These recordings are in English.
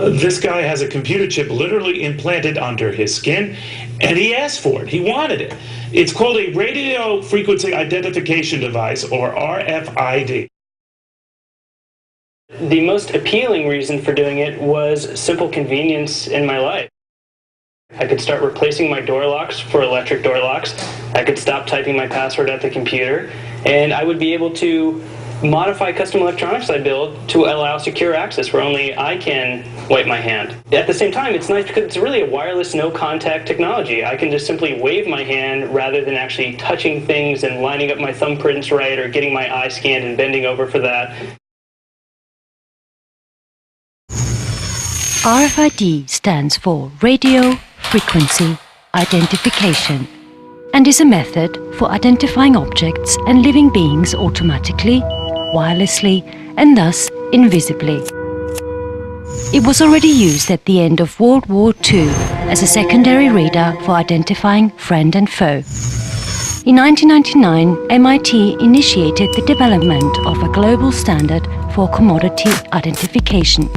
This guy has a computer chip literally implanted under his skin, and he asked for it. He wanted it. It's called a radio frequency identification device, or RFID. The most appealing reason for doing it was simple convenience in my life. I could start replacing my door locks for electric door locks. I could stop typing my password at the computer, and I would be able to modify custom electronics I build to allow secure access where only I can wipe my hand. At the same time, it's nice because it's really a wireless, no-contact technology. I can just simply wave my hand rather than actually touching things and lining up my thumbprints right or getting my eye scanned and bending over for that. RFID stands for Radio Frequency Identification and is a method for identifying objects and living beings automatically, wirelessly, and thus invisibly. It was already used at the end of World War II as a secondary radar for identifying friend and foe. In 1999, MIT initiated the development of a global standard for commodity identification.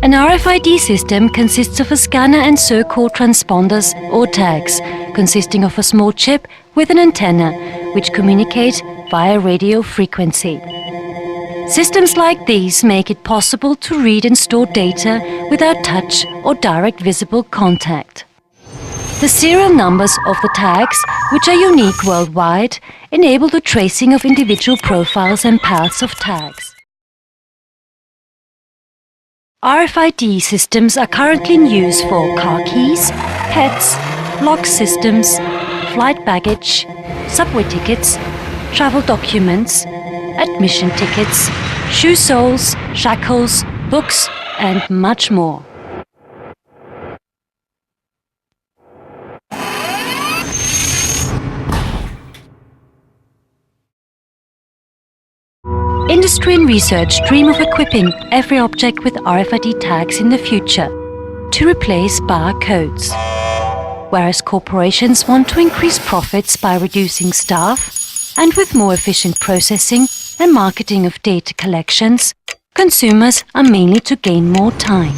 An RFID system consists of a scanner and so-called transponders or tags, consisting of a small chip with an antenna, which communicate via radio frequency. Systems like these make it possible to read and store data without touch or direct visible contact. The serial numbers of the tags, which are unique worldwide, enable the tracing of individual profiles and paths of tags. RFID systems are currently in use for car keys, pets, lock systems, flight baggage, subway tickets, travel documents, admission tickets, shoe soles, shackles, books, and much more. Industry and research dream of equipping every object with RFID tags in the future to replace barcodes. Whereas corporations want to increase profits by reducing staff and with more efficient processing and marketing of data collections, consumers are mainly to gain more time.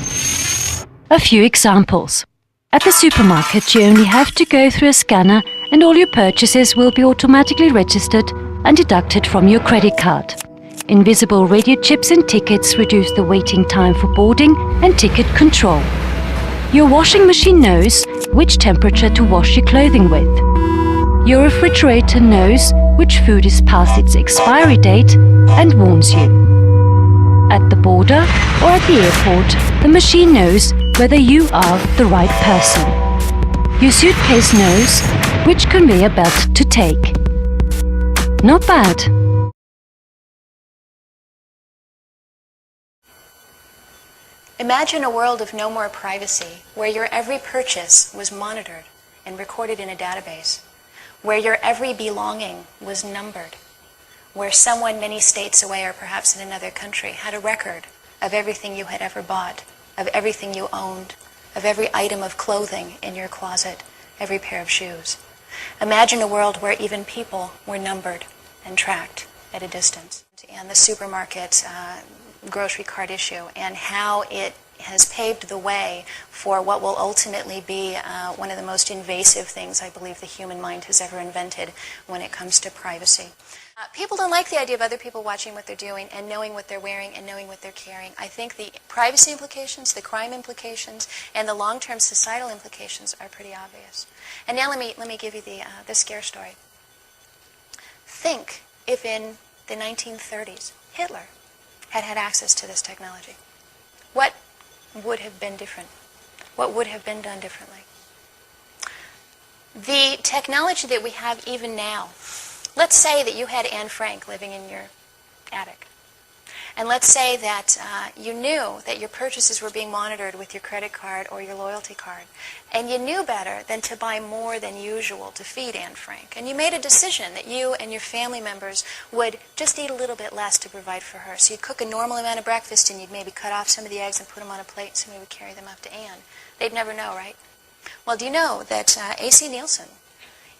A few examples. At the supermarket, you only have to go through a scanner and all your purchases will be automatically registered and deducted from your credit card. Invisible radio chips and tickets reduce the waiting time for boarding and ticket control. Your washing machine knows which temperature to wash your clothing with. Your refrigerator knows which food is past its expiry date and warns you. At the border or at the airport, the machine knows whether you are the right person. Your suitcase knows which conveyor belt to take. Not bad. Imagine a world of no more privacy, where your every purchase was monitored and recorded in a database, where your every belonging was numbered, where someone many states away or perhaps in another country had a record of everything you had ever bought, of everything you owned, of every item of clothing in your closet, every pair of shoes. Imagine a world where even people were numbered and tracked at a distance. And the supermarket grocery cart issue and how it has paved the way for what will ultimately be one of the most invasive things I believe the human mind has ever invented when it comes to privacy. People don't like the idea of other people watching what they're doing and knowing what they're wearing and knowing what they're carrying. I think the privacy implications, the crime implications, and the long-term societal implications are pretty obvious. And now let me give you the scare story. Think if in the 1930s Hitler had access to this technology. What would have been different? What would have been done differently? The technology that we have even now, let's say that you had Anne Frank living in your attic. And let's say that you knew that your purchases were being monitored with your credit card or your loyalty card. And you knew better than to buy more than usual to feed Anne Frank. And you made a decision that you and your family members would just eat a little bit less to provide for her. So you'd cook a normal amount of breakfast and you'd maybe cut off some of the eggs and put them on a plate and somebody would carry them up to Anne. They'd never know, right? Well, do you know that A.C. Nielsen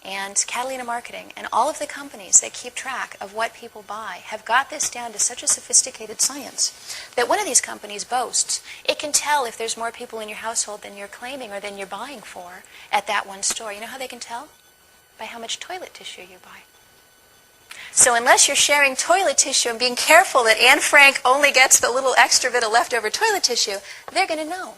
and Catalina Marketing and all of the companies that keep track of what people buy have got this down to such a sophisticated science that one of these companies boasts it can tell if there's more people in your household than you're claiming or than you're buying for at that one store. You know how they can tell? By how much toilet tissue you buy. So unless you're sharing toilet tissue and being careful that Anne Frank only gets the little extra bit of leftover toilet tissue, they're going to know.